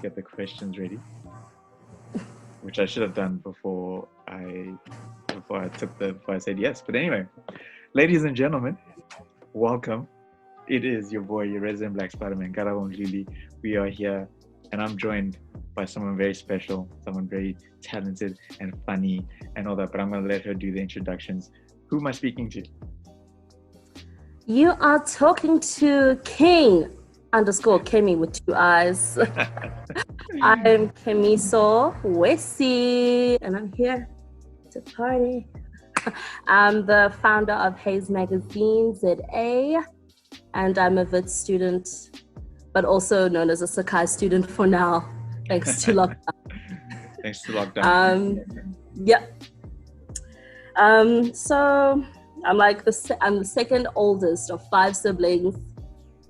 get the questions ready, which I should have done before I said yes. But anyway, ladies and gentlemen, welcome. It is your boy, your resident Black Spider-Man, Karabo Mdluli. We are here, and I'm joined by someone very special, someone very talented and funny and all that. But I'm going to let her do the introductions. Who am I speaking to? You are talking to King_Kemi with 2 eyes. I'm Kemi-Ali Wessie, and I'm here to party. I'm the founder of Haze Magazine, ZA, and I'm a WITS student, but also known as a Sakai student for now, thanks to lockdown. Thanks to lockdown. Yeah. So I'm the second oldest of 5 siblings,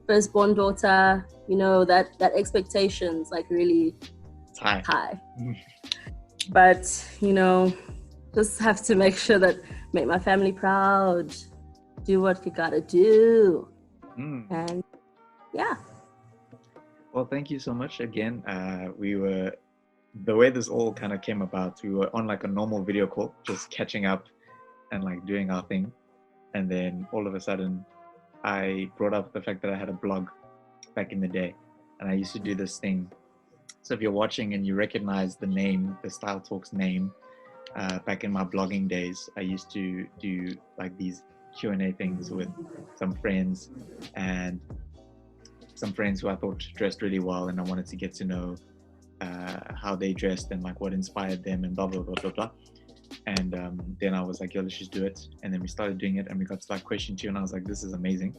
firstborn daughter. You know that expectations like really high. But just have to make sure that make my family proud, do what you gotta do, and yeah. Well, thank you so much again. The way this all kind of came about, we were on like a normal video call, just catching up and like doing our thing. And then all of a sudden, I brought up the fact that I had a blog back in the day, and I used to do this thing. So if you're watching and you recognize the name, the Style Talks name, back in my blogging days, I used to do like these Q&A things with some friends, and some friends who I thought dressed really well, and I wanted to get to know how they dressed and like what inspired them and blah, blah, blah, blah, blah. And then I was like, yo, let's just do it. And then we started doing it, and we got to like question 2, and I was like, this is amazing.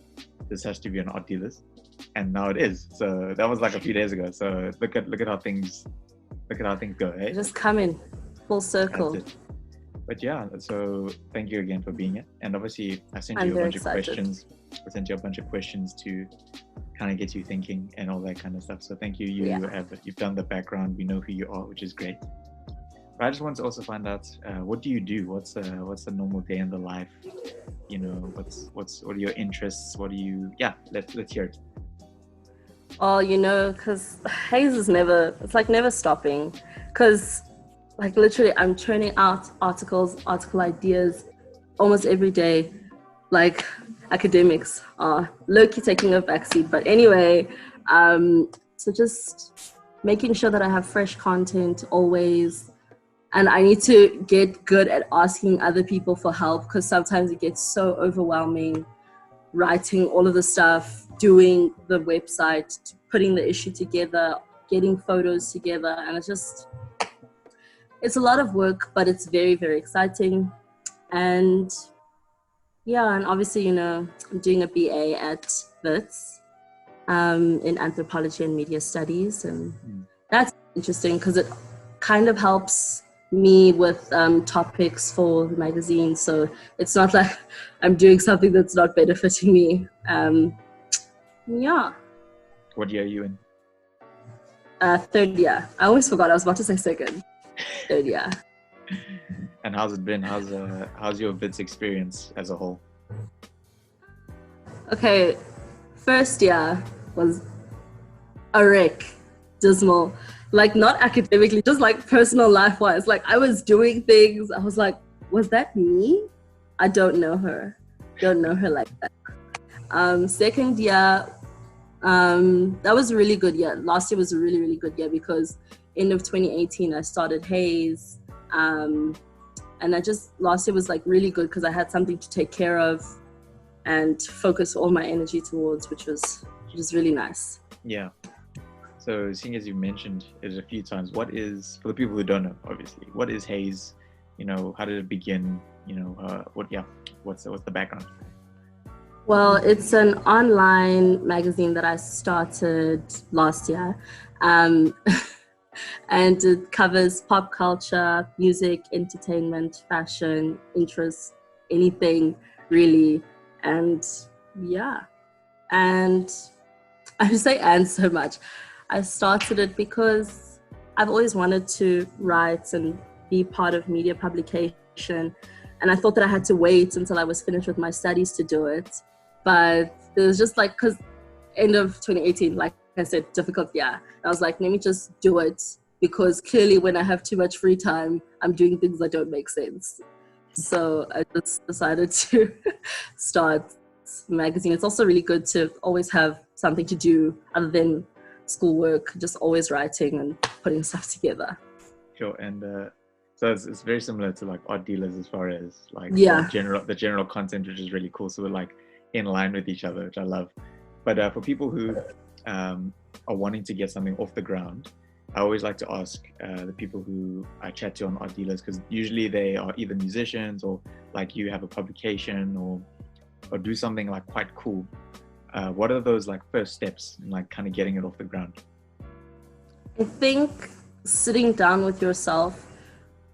This has to be an art dealers. And now it is. So that was like a few days ago. So look at how things go, eh? Just come in full circle. But yeah, so thank you again for being here. And obviously I sent you a bunch of questions. I sent you a bunch of questions to kind of get you thinking and all that kind of stuff. So thank you. You've done the background. We know who you are, which is great. But I just want to also find out, what do you do? What's a normal day in the life? What are your interests? Let's hear it. Oh, because Haze is never stopping. Because like literally I'm churning out article ideas almost every day. Like academics are low-key taking a backseat. But anyway, so just making sure that I have fresh content always. And I need to get good at asking other people for help, because sometimes it gets so overwhelming, writing all of the stuff, doing the website, putting the issue together, getting photos together. And it's a lot of work, but it's very, very exciting. And yeah, and obviously, I'm doing a BA at WITS in anthropology and media studies. And that's interesting because it kind of helps me with topics for the magazine. So it's not like I'm doing something that's not benefiting me. Yeah. What year are you in? 3rd year. I always forgot. I was about to say 2nd. 3rd year. And how's it been? How's your WITS experience as a whole? Okay, 1st year was a wreck, dismal. Like not academically, just like personal life-wise. Like I was doing things. I was like, was that me? I don't know her. Don't know her like that. 2nd year, that was a really good year. Last year was a really, really good year because end of 2018, I started Haze. And last year was like really good because I had something to take care of and focus all my energy towards, which was really nice. Yeah. So seeing as you mentioned it a few times, for the people who don't know, obviously, what is Haze? How did it begin? What's the background? Well, it's an online magazine that I started last year. And it covers pop culture, music, entertainment, fashion, interests, anything really. And yeah, and I just say and so much. I started it because I've always wanted to write and be part of media publication. And I thought that I had to wait until I was finished with my studies to do it. But it was just like, because end of 2018, like I said, difficult, yeah. I was like, let me just do it, because clearly when I have too much free time, I'm doing things that don't make sense. So I just decided to start magazine. It's also really good to always have something to do other than schoolwork, just always writing and putting stuff together. Sure. And so it's very similar to like art dealers as far as like Yeah. the general content, which is really cool. So we're like in line with each other, which I love. But for people who are wanting to get something off the ground, I always like to ask the people who I chat to on art dealers, because usually they are either musicians or like you have a publication or do something like quite cool. What are those like first steps in like kind of getting it off the ground? I think sitting down with yourself,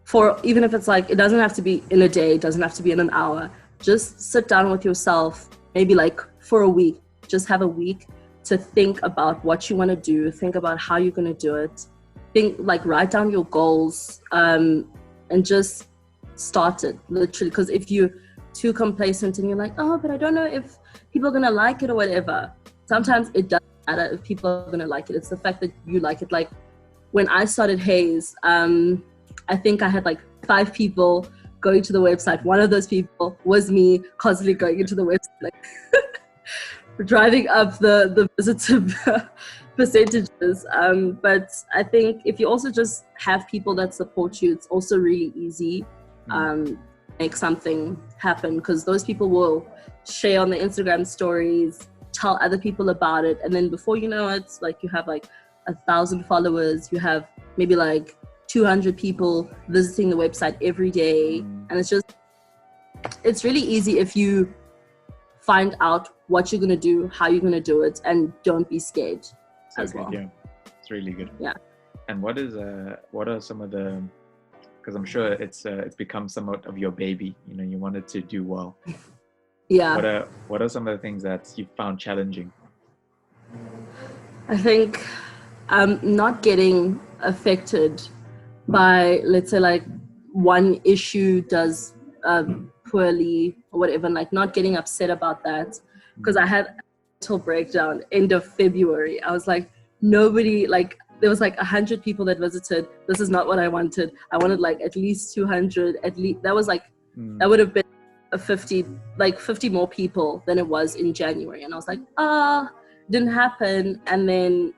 for even if it's like, it doesn't have to be in a day, it doesn't have to be in an hour, just sit down with yourself, maybe like for a week, just have a week to think about what you want to do, think about how you're going to do it, write down your goals, and just start it, literally. Because if you're too complacent and you're like, oh, but I don't know if people are going to like it or whatever, sometimes it doesn't matter if people are going to like it. It's the fact that you like it. Like when I started Haze, I think I had like 5 people going to the website. One of those people was me, constantly going into the website, like driving up the visitor percentages. But I think if you also just have people that support you, it's also really easy make something happen, because those people will share on the Instagram stories, tell other people about it, and then before you know it, like you have like 1,000 followers, you have maybe like 200 people visiting the website every day. And it's really easy if you find out what you're going to do, how you're going to do it, and don't be scared as well. Yeah, it's really good. Yeah. And what are some of the, because I'm sure it's become somewhat of your baby, you know, you wanted to do well. Yeah. What are some of the things that you found challenging? I think not getting affected by, let's say, like one issue does poorly or whatever, and like not getting upset about that. Because I had a mental breakdown end of February. I was like, nobody, like there was like 100 people that visited. This is not what I wanted. I wanted like at least 200, at least. That was like, that would have been a 50 more people than it was in January. And I was like, didn't happen. And then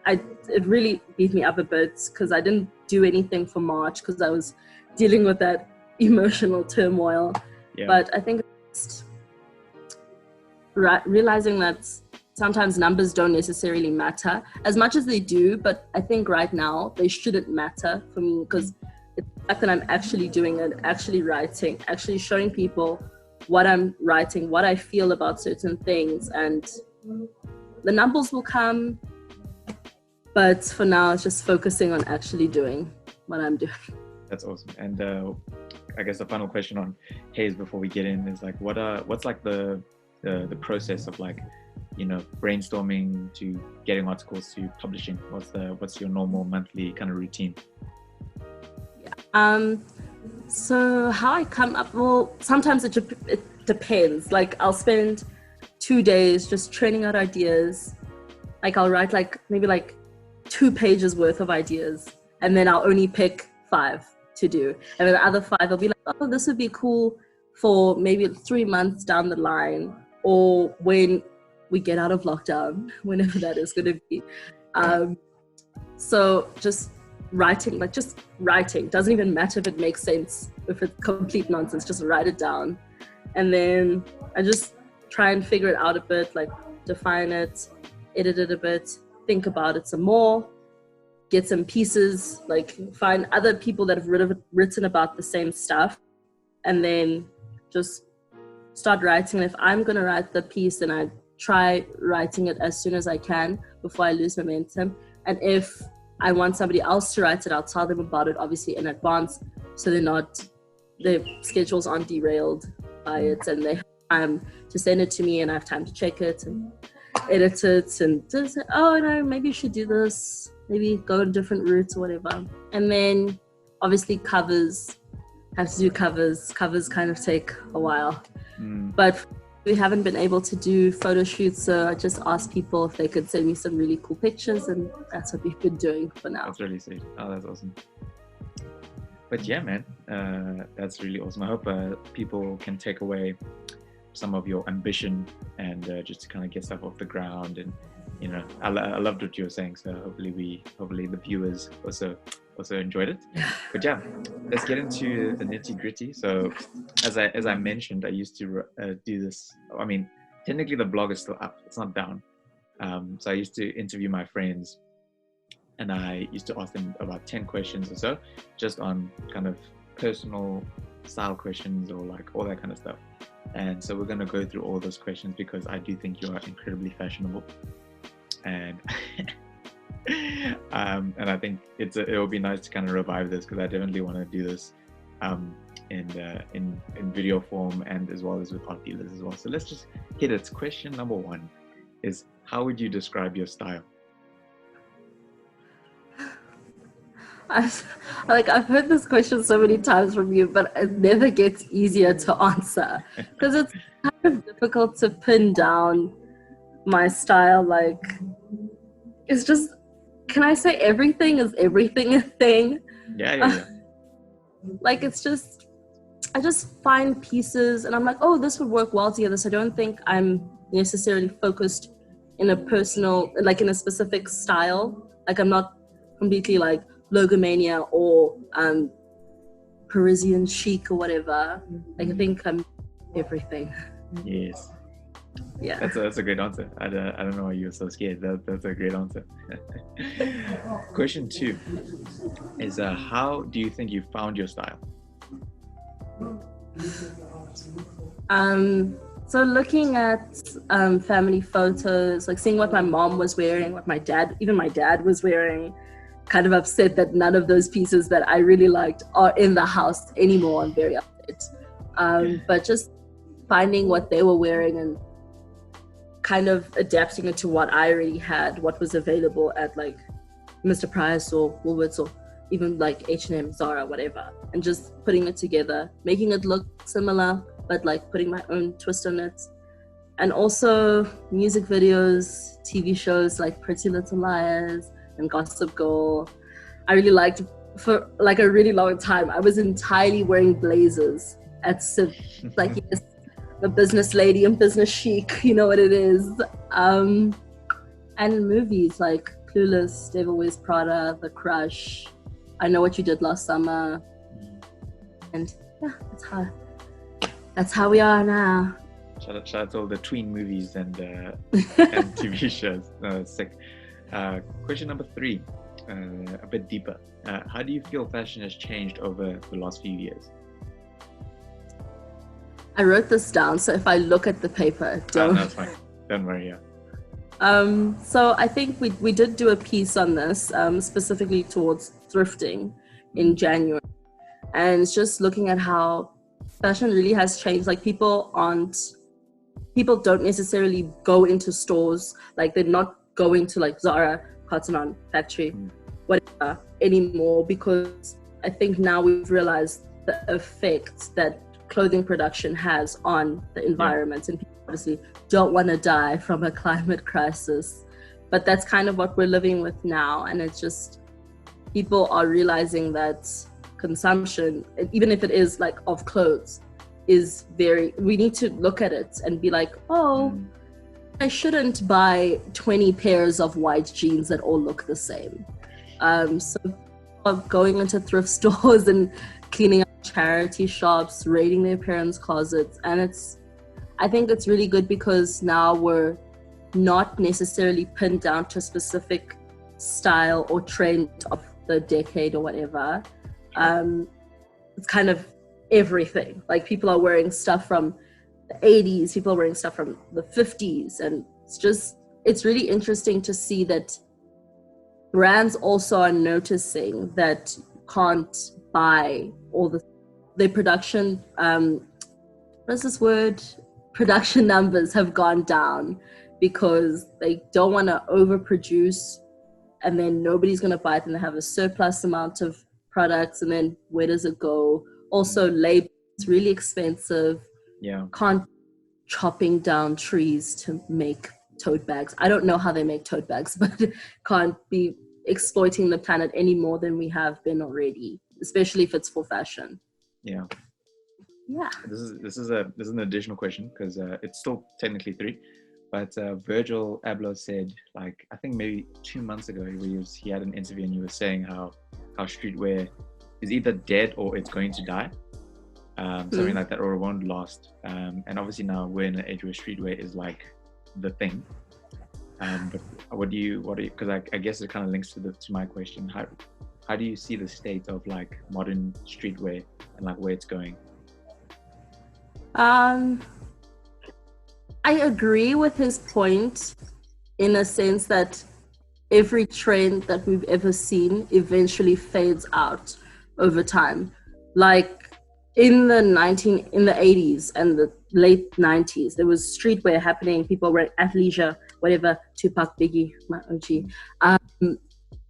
it really beat me up a bit, because I didn't do anything for March because I was dealing with that emotional turmoil. Yeah. But I think it's realizing that sometimes numbers don't necessarily matter as much as they do, but I think right now they shouldn't matter for me, because it's the fact that I'm actually doing it, actually writing, actually showing people what I'm writing, what I feel about certain things, and the numbers will come. But for now, it's just focusing on actually doing what I'm doing. That's awesome. And I guess the final question on Haze before we get in is like, what's like the process of like, you know, brainstorming to getting articles to publishing? What's your normal monthly kind of routine? Yeah. So how I come up, well, sometimes it depends. Like I'll spend 2 days just training out ideas. Like I'll write like maybe like 2 pages worth of ideas, and then I'll only pick 5 to do, and then the other 5 I'll be like, oh, this would be cool for maybe 3 months down the line, or when we get out of lockdown, whenever that is going to be. So just writing, doesn't even matter if it makes sense, if it's complete nonsense, just write it down, and then I just try and figure it out a bit, like define it, edit it a bit, think about it some more, get some pieces, like find other people that have written about the same stuff, and then just start writing. If I'm going to write the piece, then I try writing it as soon as I can before I lose momentum. And if I want somebody else to write it, I'll tell them about it obviously in advance, so their schedules aren't derailed by it, and they have time to send it to me, and I have time to check it and edit it, and just say, oh no, maybe you should do this, maybe go a different route or whatever. And then obviously covers kind of take a while. But we haven't been able to do photo shoots, so I just asked people if they could send me some really cool pictures, and that's what we've been doing for now. That's really sweet. Oh, that's awesome. But yeah, man, that's really awesome. I hope people can take away some of your ambition and just to kind of get stuff off the ground. And you know, I loved what you were saying, so hopefully the viewers also enjoyed it. But yeah, let's get into the nitty gritty. So as I mentioned, I used to do this. I mean, technically the blog is still up, it's not down. So I used to interview my friends, and I used to ask them about 10 questions or so, just on kind of personal style questions or like all that kind of stuff. And so we're going to go through all those questions because I do think you are incredibly fashionable. And and I think it will be nice to kind of revive this, because I definitely want to do this in video form, and as well as with art dealers as well. So let's just hit it. Question number 1 is, how would you describe your style? I've heard this question so many times from you, but it never gets easier to answer, because it's kind of difficult to pin down my style. Like, it's just, can I say everything? Is everything a thing? Yeah. Like, it's just, I just find pieces and I'm like, oh, this would work well together. So I don't think I'm necessarily focused in a personal, like in a specific style. Like, I'm not completely like logomania or Parisian chic or whatever. Like, I think I'm everything. Yes. Yeah. That's a great answer. I don't know why you were so scared. That's a great answer. Question 2 is, how do you think you found your style? So looking at family photos, like seeing what my mom was wearing, what my dad was wearing, kind of upset that none of those pieces that I really liked are in the house anymore. I'm very upset. But just finding what they were wearing and kind of adapting it to what I already had, what was available at like Mr. Price or Woolworths or even like H&M, Zara, whatever, and just putting it together, making it look similar, but like putting my own twist on it. And also music videos, TV shows like Pretty Little Liars and Gossip Girl. I really liked, for like a really long time, I was entirely wearing blazers at Civ. Like, yes, the business lady and business chic, you know what it is. And movies like Clueless, Devil Wears Prada, The Crush, I Know What You Did Last Summer. And yeah, that's how we are now. Shout out to all the tween movies and TV shows. Sick. Question number 3, a bit deeper. How do you feel fashion has changed over the last few years? I wrote this down, so if I look at the paper, don't. No, that's fine. Don't worry, yeah. So I think we did do a piece on this, specifically towards thrifting in January. And it's just looking at how fashion really has changed. Like, people don't necessarily go into stores. Like, they're not going to like Zara, Cotton On, Factory, whatever anymore, because I think now we've realized the effect that clothing production has on the environment, and people obviously don't want to die from a climate crisis, but that's kind of what we're living with now. And it's just, people are realizing that consumption, even if it is like of clothes, is we need to look at it and be like, oh, I shouldn't buy 20 pairs of white jeans that all look the same. So going into thrift stores and cleaning up charity shops, raiding their parents' closets. And I think it's really good, because now we're not necessarily pinned down to a specific style or trend of the decade or whatever. It's kind of everything. Like, people are wearing stuff from the 80s, people are wearing stuff from the 50s, and it's really interesting to see that brands also are noticing that you can't buy all their production, what's this word? Production numbers have gone down, because they don't want to overproduce, and then nobody's going to buy it, and they have a surplus amount of products, and then where does it go? Also, labor is really expensive. Yeah. Can't chopping down trees to make tote bags. I don't know how they make tote bags, but can't be exploiting the planet any more than we have been already, especially if it's for fashion. Yeah. Yeah. This is an additional question because it's still technically 3, but Virgil Abloh said, like, I think maybe 2 months ago he had an interview and he was saying how streetwear is either dead or it's going to die, something like that, or it won't last. And obviously now we're in an age where streetwear is like the thing. But what do you because I guess it kind of links to my question. How do you see the state of like modern streetwear and like where it's going? I agree with his point in a sense that every trend that we've ever seen eventually fades out over time. Like in the 80s and the late 90s, there was streetwear happening. People were athleisure, whatever, Tupac, Biggie, my OG.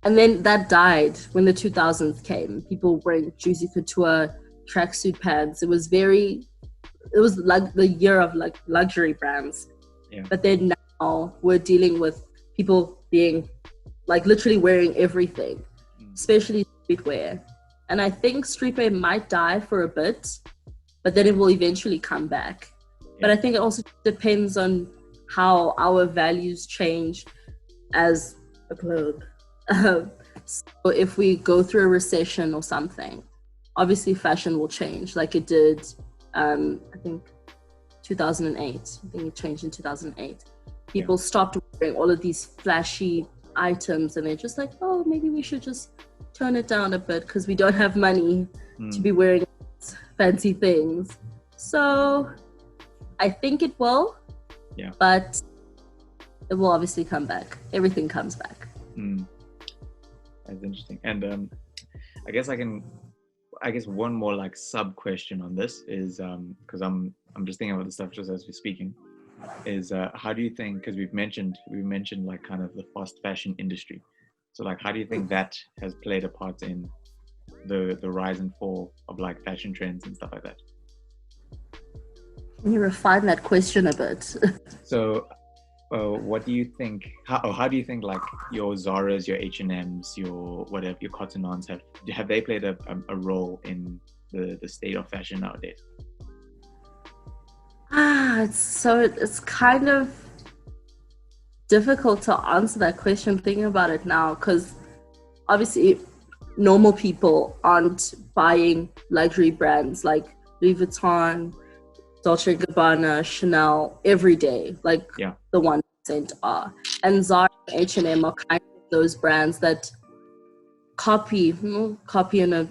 And then that died when the 2000s came. People wearing juicy couture, tracksuit pants. It was like the year of like luxury brands. Yeah. But then now we're dealing with people being like literally wearing everything, especially streetwear. And I think streetwear might die for a bit, but then it will eventually come back. Yeah. But I think it also depends on how our values change as a globe. So if we go through a recession or something, obviously fashion will change like it did I think 2008. I think it changed in 2008. People stopped wearing all of these flashy items and they're just like, oh, maybe we should just tone it down a bit because we don't have money to be wearing fancy things. So I think it will, but it will obviously come back. Everything comes back. That's interesting. And I guess one more like sub question on this is because I'm just thinking about the stuff just as we're speaking, is how do you think, because we mentioned like kind of the fast fashion industry, so like how do you think that has played a part in the rise and fall of like fashion trends and stuff like that? Can you refine that question a bit? So what do you think, how do you think like your Zara's, your H&M's, your whatever, your Cotton Ons have they played a role in the state of fashion nowadays? It's kind of difficult to answer that question thinking about it now, because obviously normal people aren't buying luxury brands like Louis Vuitton, Dolce & Gabbana, Chanel every day, like the 1% are. And Zara and H&M are kind of those brands that copy in a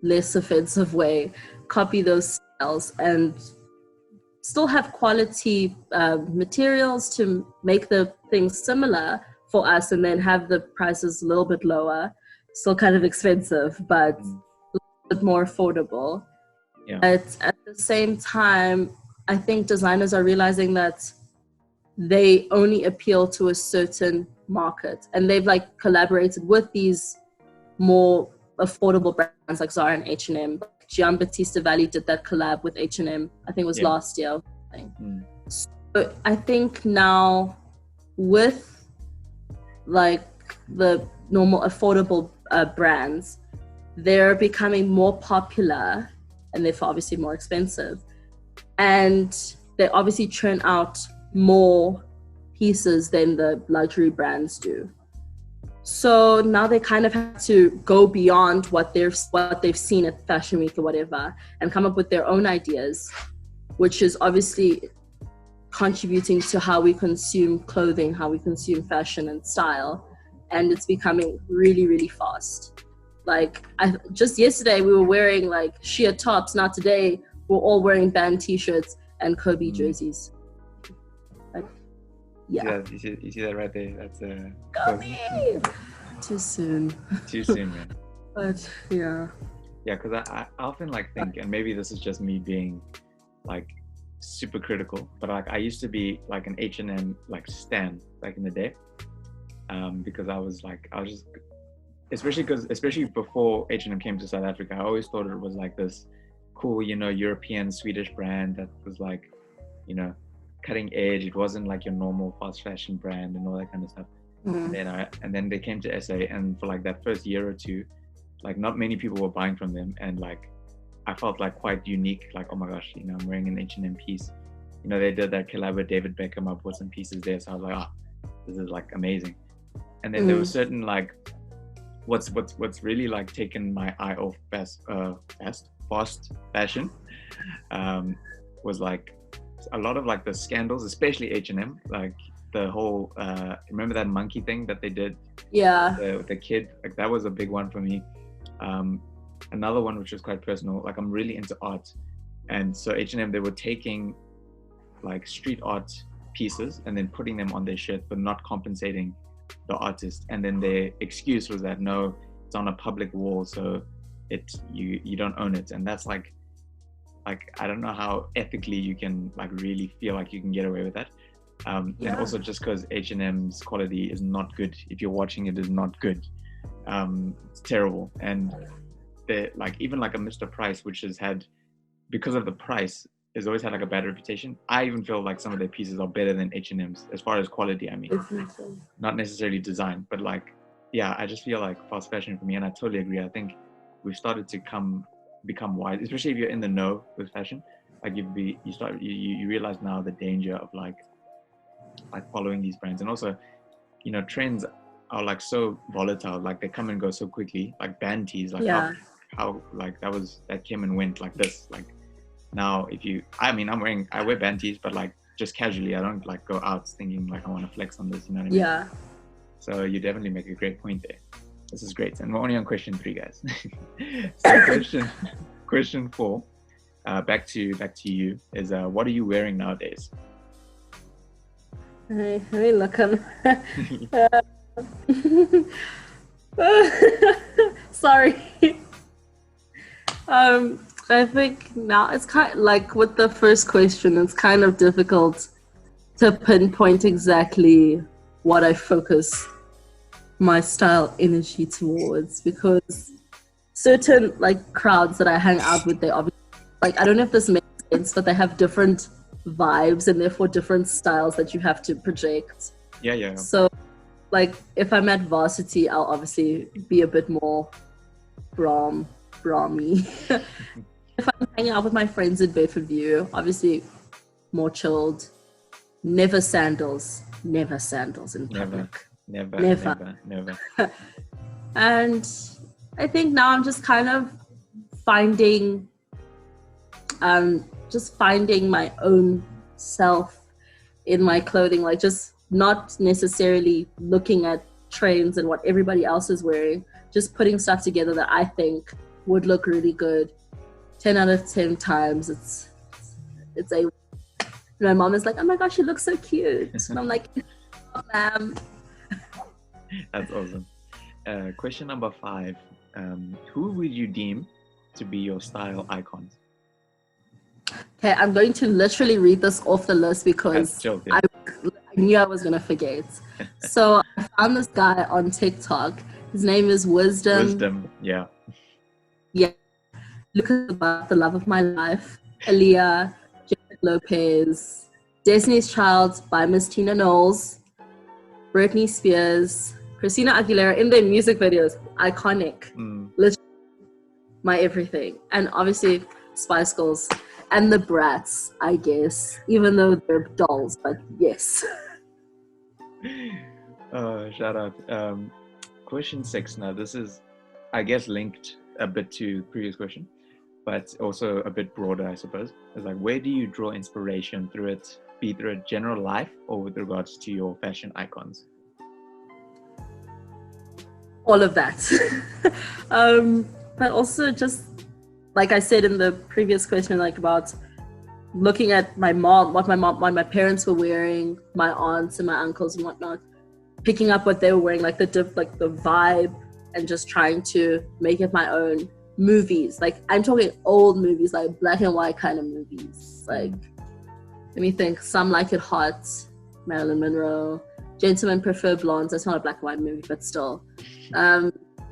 less offensive way, copy those styles and still have quality materials to make the things similar for us, and then have the prices a little bit lower, still kind of expensive, but a little bit more affordable. Yeah. But at the same time, I think designers are realizing that they only appeal to a certain market, and they've like collaborated with these more affordable brands like Zara and H&M. Giambattista Valli did that collab with H&M, I think it was last year. So I think now with like the normal affordable brands, they're becoming more popular and therefore obviously more expensive, and they obviously churn out more pieces than the luxury brands do. So now they kind of have to go beyond what they've seen at Fashion Week or whatever, and come up with their own ideas, which is obviously contributing to how we consume clothing, how we consume fashion and style. And it's becoming really, really fast. Like just yesterday we were wearing like sheer tops. Now today we're all wearing band t-shirts and Kobe jerseys. Like, you see that right there? That's Kobe. Too soon. Too soon, man. But yeah, because I often like think, and maybe this is just me being like super critical, but like I used to be like an H&M like stan back in the day, because I was just, especially before H&M came to South Africa, I always thought it was like this cool, European Swedish brand that was like cutting edge. It wasn't like your normal fast fashion brand and all that kind of stuff. And then they came to SA, and for like that first year or two, like not many people were buying from them, and like I felt like quite unique, like, oh my gosh, I'm wearing an H&M piece. They did that collab with David Beckham. I bought some pieces there, so I was like, this is like amazing. And then there was certain like what's really like taken my eye off fast fashion was like a lot of like the scandals, especially H&M, like the whole remember that monkey thing that they did with the kid, like that was a big one for me. Another one which was quite personal, like I'm really into art, and so H&M, they were taking like street art pieces and then putting them on their shirt but not compensating the artist, and then their excuse was that no, it's on a public wall, so you don't own it. And that's like I don't know how ethically you can like really feel like you can get away with that. And also just because H&M's quality is not good, if you're watching it, is not good. It's terrible. And they're like, even like a Mr. Price, which has had, because of the price, has always had like a bad reputation. I even feel like some of their pieces are better than H&M's as far as quality. I mean, not necessarily design, but like, I just feel like fast fashion for me, and I totally agree. I think we've started to become wise, especially if you're in the know with fashion. Like you realize now the danger of like following these brands, and also, trends are like so volatile. Like they come and go so quickly. Like band tees, like how like that came and went like this. Like now, I wear band tees, but like just casually. I don't like go out thinking like I want to flex on this. You know what I mean? Yeah. So you definitely make a great point there. This is great, and we're only on question 3, guys. So question 4, back to you, is what are you wearing nowadays? Hey, look on. Sorry. I think now it's kind of like with the first question, it's kind of difficult to pinpoint exactly what I focus my style energy towards, because certain like crowds that I hang out with, they obviously, like, I don't know if this makes sense, but they have different vibes and therefore different styles that you have to project. Yeah. So like if I'm at varsity, I'll obviously be a bit more brahmy. If I'm hanging out with my friends in Bedfordview, obviously more chilled. Never sandals in public. Never. And I think now I'm just kind of finding my own self in my clothing, like just not necessarily looking at trends and what everybody else is wearing, just putting stuff together that I think would look really good. 10 out of 10 times it's a, my mom is like, oh my gosh, you look so cute. And I'm like, oh, ma'am. That's awesome. Question number 5. Who would you deem to be your style icons? Okay, I'm going to literally read this off the list because I knew I was going to forget. So I found this guy on TikTok. His name is Wisdom. Yeah. Look at the love of my life. Aaliyah, Jennifer Lopez, Destiny's Child by Miss Tina Knowles, Britney Spears, Christina Aguilera in their music videos. Iconic. Literally my everything. And obviously Spice Girls and the Brats, I guess, even though they're dolls, but yes. Shout out. Question 6 now. This is, I guess, linked a bit to the previous question, but also a bit broader, I suppose. It's like, where do you draw inspiration through it, be it through a general life or with regards to your fashion icons? All of that. But also just, like I said in the previous question, like about looking at my mom, what my parents were wearing, my aunts and my uncles and whatnot, picking up what they were wearing, like the vibe, and just trying to make it my own. Movies, like I'm talking old movies, like black and white kind of movies. Like, let me think. Some Like It Hot, Marilyn Monroe, Gentlemen Prefer Blondes. That's not a black and white movie, but still.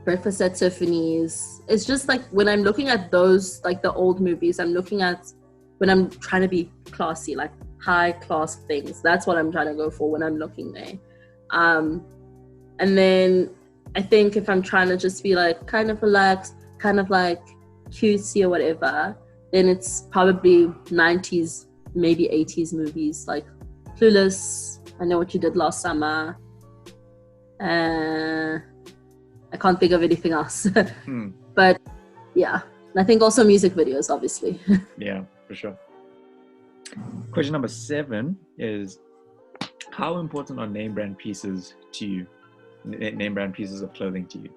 Breakfast at Tiffany's. It's just like when I'm looking at those, like the old movies, I'm looking at when I'm trying to be classy, like high class things. That's what I'm trying to go for when I'm looking there. And then I think if I'm trying to just be like kind of relaxed, kind of like cutesy or whatever, then it's probably 90s, maybe 80s movies like Clueless, I Know What You Did Last Summer. I can't think of anything else. But yeah, I think also music videos, obviously. Yeah, for sure. Question number 7 is, how important are name brand pieces to you? Name brand pieces of clothing to you?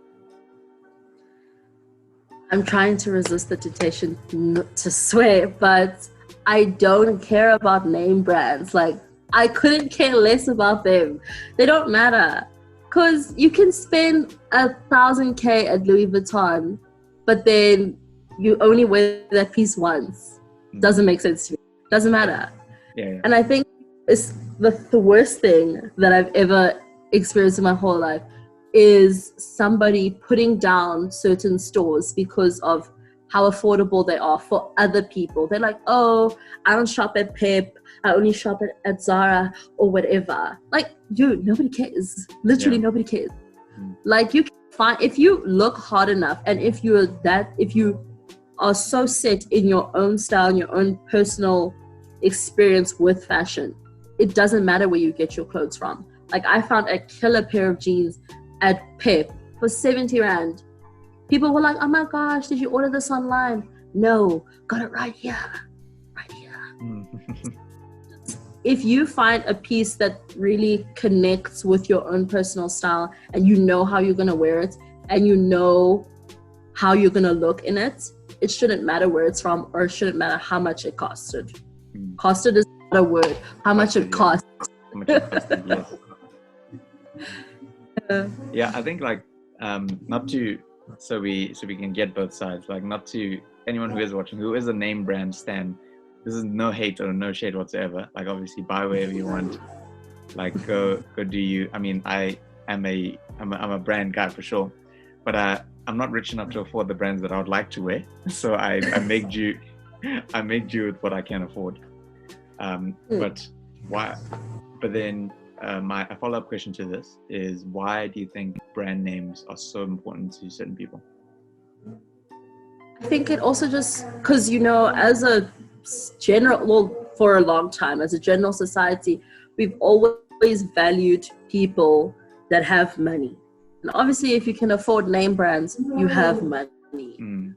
I'm trying to resist the temptation not to swear, but I don't care about name brands. Like, I couldn't care less about them. They don't matter. Because you can spend 1,000K at Louis Vuitton, but then you only wear that piece once. Doesn't make sense to me. Doesn't matter. Yeah. And I think it's the worst thing that I've ever experienced in my whole life is somebody putting down certain stores because of how affordable they are for other people. They're like, oh, I don't shop at Pep, I only shop at Zara or whatever. Like, dude, nobody cares. Literally nobody cares. Like, you can find, if you look hard enough, and if you are so set in your own style and your own personal experience with fashion, it doesn't matter where you get your clothes from. Like, I found a killer pair of jeans at Pep for 70 Rand. People were like, oh my gosh, did you order this online? No, got it right here. Right here. If you find a piece that really connects with your own personal style and you know how you're going to wear it and you know how you're going to look in it, it shouldn't matter where it's from, or it shouldn't matter how much it costed. Costed is not a word. How much it cost. How much it costed, yes. Yeah, I think like not to, so we can get both sides, like not to anyone who is watching, who is a name brand stan, this is no hate or no shade whatsoever. Like, obviously buy wherever you want, like go do you. I mean, I'm a brand guy for sure, but I'm not rich enough to afford the brands that I would like to wear, so I make do with what I can afford. But why? But then my follow-up question to this is, why do you think brand names are so important to certain people? I think it also just because, you know, as a general, well, for a long time, as a general society, we've always valued people that have money. And obviously, if you can afford name brands, you have money.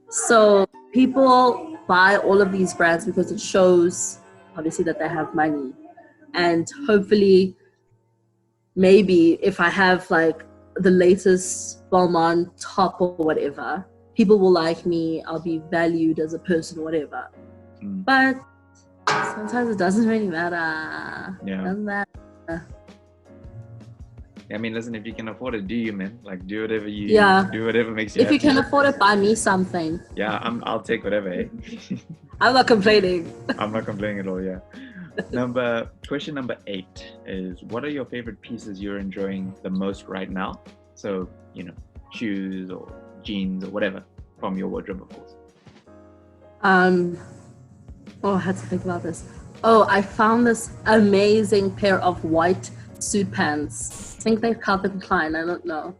So people buy all of these brands because it shows, obviously, that they have money. And hopefully, maybe if I have like the latest Balmain top or whatever, people will like me, I'll be valued as a person or whatever. But sometimes it doesn't really matter. Yeah. It doesn't matter. I mean, listen, if you can afford it, do you, man? Like, do whatever you do, whatever makes you happy. If you can afford it, buy me something. Yeah, I'll take whatever. Eh? I'm not complaining. I'm not complaining at all. Yeah. Question number 8 is, what are your favorite pieces you're enjoying the most right now? So, you know, shoes or jeans or whatever from your wardrobe, of course. Oh, I had to think about this. Oh, I found this amazing pair of white suit pants. I think they're Calvin Klein. I don't know.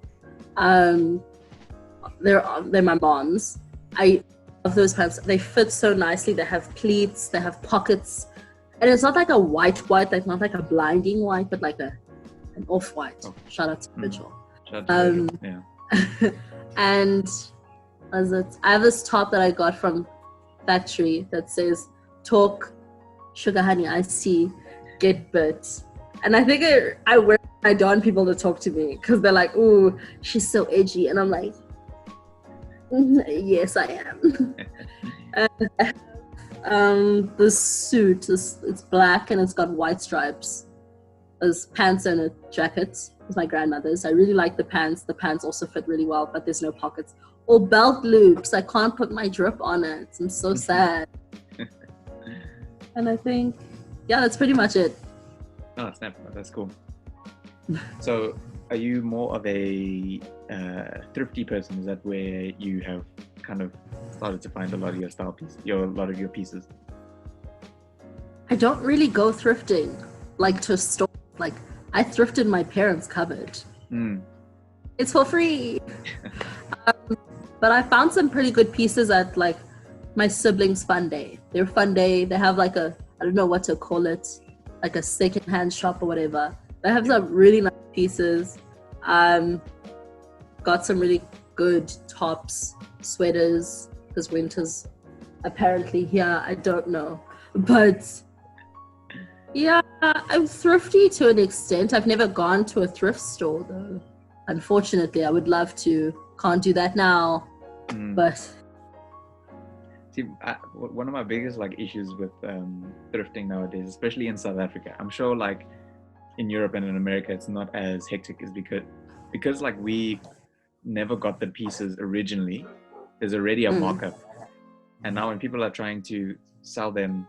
They're my mom's. I love those pants. They fit so nicely. They have pleats. They have pockets. And it's not like a white, like not like a blinding white, but like an off-white. Oh. Shout out to Mitchell. Yeah. And I have this top that I got from Factory that says, talk, sugar honey, I see, get bit. And I think I wear it, I don't want people to talk to me because they're like, ooh, she's so edgy. And I'm like, yes, I am. And the suit it's black and it's got white stripes. There's pants and a jacket. It's my grandmother's. I really like the pants. The pants also fit really well, but there's no pockets or belt loops. I can't put my drip on it. I'm so sad. And I think, yeah, that's pretty much it. Oh, snap. That's cool. So are you more of a thrifty person? Is that where you have kind of started to find a lot of your style pieces, a lot of your pieces? I don't really go thrifting, like to a store. Like I thrifted my parents' cupboard. It's for free. But I found some pretty good pieces at like my siblings' fun day. Their fun day, they have like I don't know what to call it, like a secondhand shop or whatever. They have some really nice pieces. Got some really good tops, sweaters, because winter's apparently here. I don't know. But yeah, I'm thrifty to an extent. I've never gone to a thrift store though. Unfortunately, I would love to. Can't do that now. But see, one of my biggest like issues with thrifting nowadays, especially in South Africa, I'm sure like in Europe and in America, it's not as hectic, is because like we never got the pieces originally. There's already a markup, and now when people are trying to sell them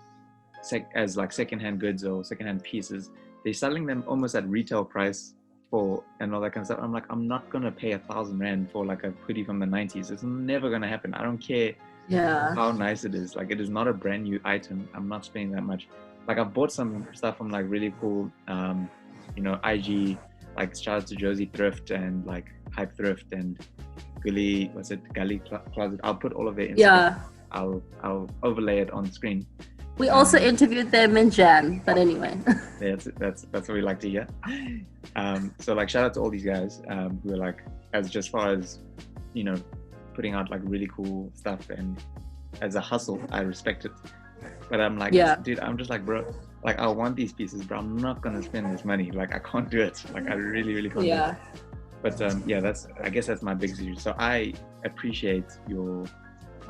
as like secondhand goods or secondhand pieces, they're selling them almost at retail price and all that kind of stuff. I'm like, I'm not gonna pay 1,000 rand for like a hoodie from the 90s. It's never gonna happen. I don't care how nice it is. Like, it is not a brand new item. I'm not spending that much. Like, I've bought some stuff from like really cool IG, like shout out to Josie Thrift and like Hype Thrift and Gully Closet. I'll put all of it in. I'll overlay it on screen. We also interviewed them in Jan, but anyway. That's what we like to hear. So like shout out to all these guys who are like, as far as, you know, putting out like really cool stuff, and as a hustle, I respect it. But I'm like, dude, I'm just like, bro, like I want these pieces, bro. I'm not gonna spend this money. Like I can't do it. Like I really, really can't do it. But I guess that's my biggest issue. So I appreciate your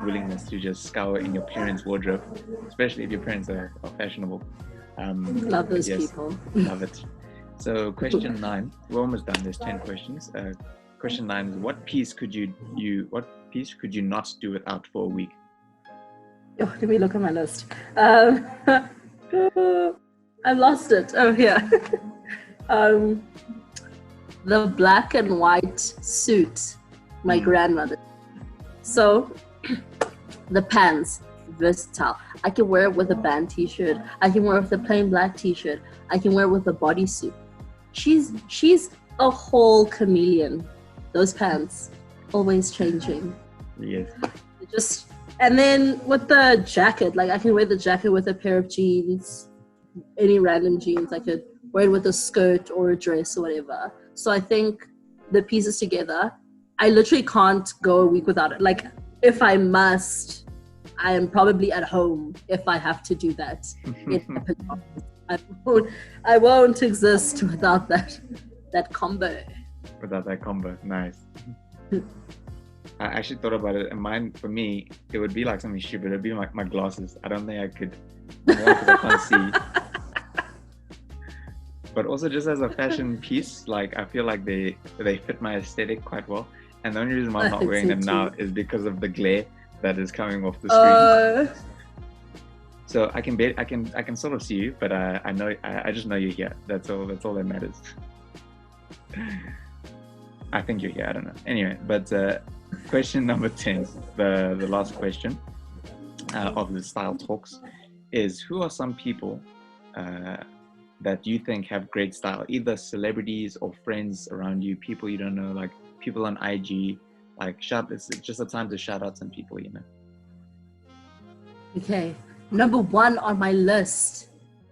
willingness to just scour in your parents' wardrobe, especially if your parents are fashionable. Love those people. Love it. So question 9, we're almost done. There's 10 questions. Question 9 is, what piece could you not do without for a week? Oh, let me look at my list. I lost it. Oh, yeah. The black and white suit my grandmother. So the pants, versatile. I can wear it with a band t-shirt. I can wear it with a plain black t-shirt. I can wear it with a bodysuit. She's a whole chameleon. Those pants, always changing. Yes. And then with the jacket, like I can wear the jacket with a pair of jeans, any random jeans. I could wear it with a skirt or a dress or whatever. So I think the pieces together, I literally can't go a week without it. Like if I must, I am probably at home if I have to do that. I won't exist without that combo. Without that combo, nice. I actually thought about it, and mine, for me, it would be like something stupid. It would be like my glasses. I don't think I could, because I can't see. But also just as a fashion piece, like I feel like they fit my aesthetic quite well. And the only reason why I'm not wearing them now is because of the glare that is coming off the screen. So I can sort of see you, but I just know you're here. That's all that matters. I think you're here. I don't know. Anyway, but question number 10, the last question of the style talks, is who are some people that you think have great style, either celebrities or friends around you, people you don't know, like people on IG, like it's just a time to shout out some people, you know. Okay, number 1 on my list,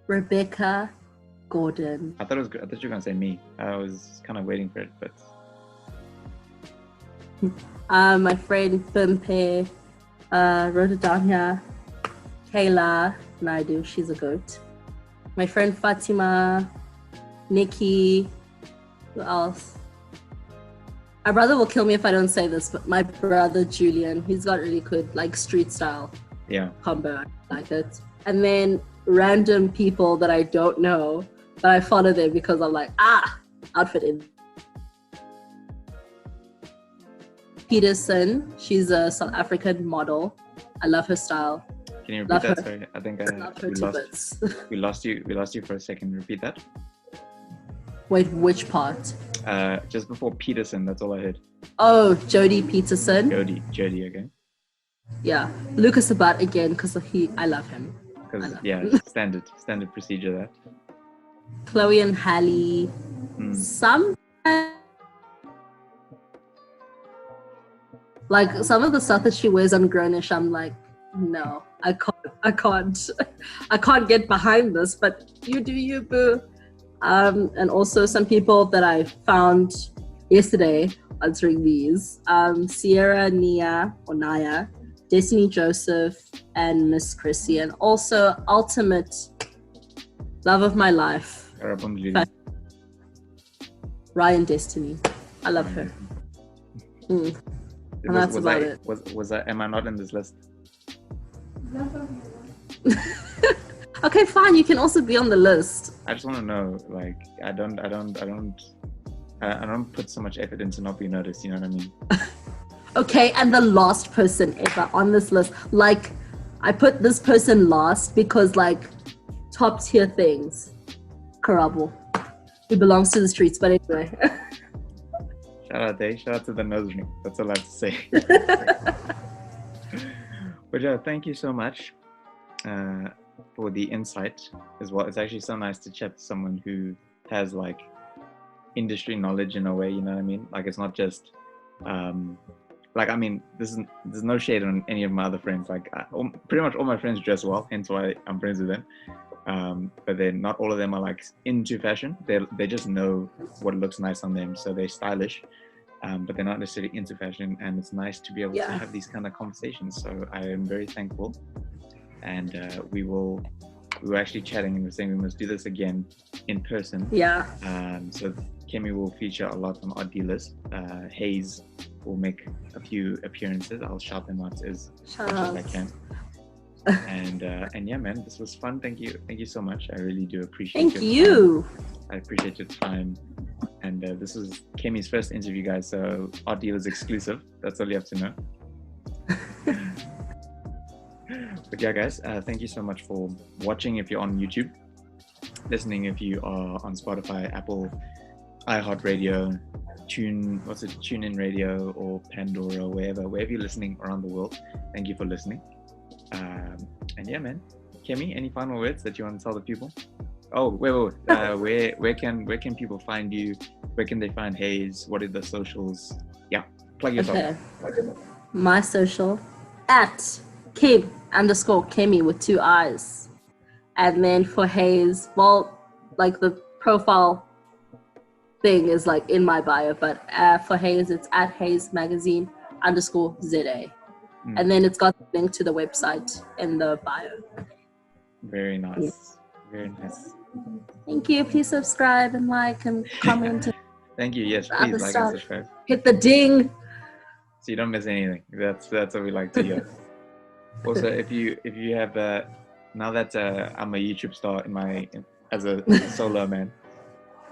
Rebecca Gordon. I thought you were gonna say me. I was kind of waiting for it, but my friend Bimpe wrote it down here. Kayla Naidu, she's a goat. My friend Fatima, Nikki, who else? My brother will kill me if I don't say this, but my brother Julian, he's got really good like street style combo. I like it. And then random people that I don't know, but I follow them because I'm like, outfit in. Peterson, she's a South African model. I love her style. Can you repeat that? Sorry, I think we lost you for a second. Repeat that. Wait, which part? Just before Peterson, that's all I heard. Oh, Jody Peterson. Jody, okay. Yeah, Lucas Abad again because I love him. because standard procedure that. Chloe and Halle. Some like some of the stuff that she wears on Grownish, I'm like, no, I can't get behind this. But you do you, boo. And also some people that I found yesterday answering these: Sierra, Nia, or Naya, Destiny Joseph, and Miss Chrissy, and also ultimate love of my life, Ryan Destiny. I love her. And that's about it. Am I not in this list? Okay, fine. You can also be on the list. I just want to know, like, I don't put so much effort into not being noticed. You know what I mean? Okay, and the last person ever on this list, like, I put this person last because, like, top tier things. Karabo, he belongs to the streets, but anyway. Shout out to the nose ring. That's all I have to say. But yeah, thank you so much for the insight as well. It's actually so nice to chat to someone who has like industry knowledge in a way, you know what I mean? Like, it's not just like, I mean, there's no shade on any of my other friends. Like, pretty much all my friends dress well, hence why I'm friends with them. But then not all of them are like into fashion. They just know what looks nice on them, so they're stylish, but they're not necessarily into fashion. And it's nice to be able to have these kind of conversations. So I am very thankful. And we were actually chatting and we're saying we must do this again in person. So Kemi will feature a lot on Odd Dealers. Haze will make a few appearances. I'll shout them out as much as I can. And yeah, man, this was fun. Thank you so much. I really do appreciate it. I appreciate your time. And this was Kemi's first interview, guys, so Odd Dealers exclusive. That's all you have to know. But yeah, guys, thank you so much for watching if you're on YouTube, listening if you are on Spotify, Apple, iHeartRadio, TuneIn Radio, or Pandora, wherever you're listening around the world. Thank you for listening. And yeah, man, Kemi, any final words that you want to tell the people? Oh, wait. Where can people find you? Where can they find Haze? What are the socials? Yeah, plug yourself. Okay. My social at Kemi with 2 I's. And then for Haze, well, like the profile thing is like in my bio, but for Haze, it's at Haze Magazine _ZA. And then it's got the link to the website in the bio. Very nice. Very nice. Thank you. Please subscribe and like and comment. Thank you. Yes, please like and subscribe. Hit the ding. So you don't miss anything. That's what we like to hear. Also, if you have now that I'm a YouTube star as a solo man,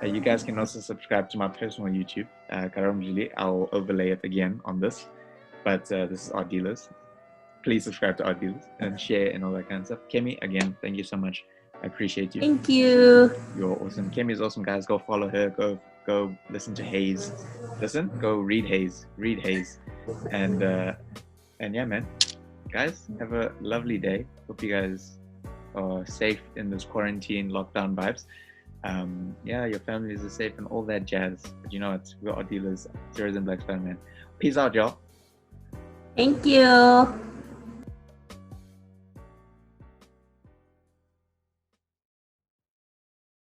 you guys can also subscribe to my personal YouTube, Karabo Mdluli. I'll overlay it again on this. But this is Odd Dealers. Please subscribe to Odd Dealers and share and all that kind of stuff. Kemi, again, thank you so much. I appreciate you. Thank you. You're awesome. Kemi is awesome, guys. Go follow her. Go listen to Haze. Go read Haze. Read Haze. And yeah, man. Guys, have a lovely day. Hope you guys are safe in this quarantine lockdown vibes. Yeah, your families are safe and all that jazz. But you know what? We're Odd Dealers. Zeros and Black Spider-Man. Peace out, y'all. Thank you.